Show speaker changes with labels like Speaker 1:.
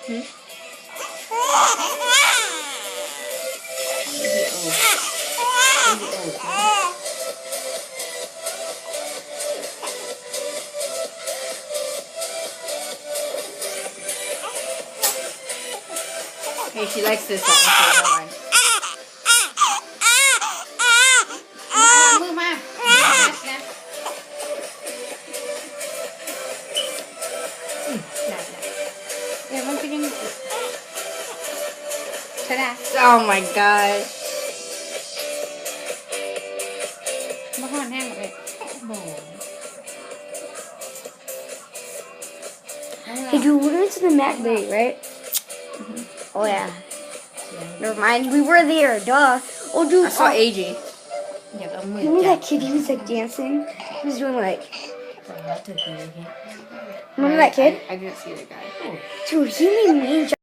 Speaker 1: Hey, she likes this one. Okay, never mind.มือมาเดี๋ยวมันก็ยังใช่ไหม Oh my god มาห่อนแห้งเลย
Speaker 2: Hey, dude, we went to the Mac Day, right? Oh, yeah. Never mind. We were there. Duh. Oh, dude.
Speaker 1: I saw AJ.
Speaker 2: Remember that kid? He was like dancing. He was doing like. Remember that kid?
Speaker 1: I didn't see the guy.
Speaker 2: Dude, he made me.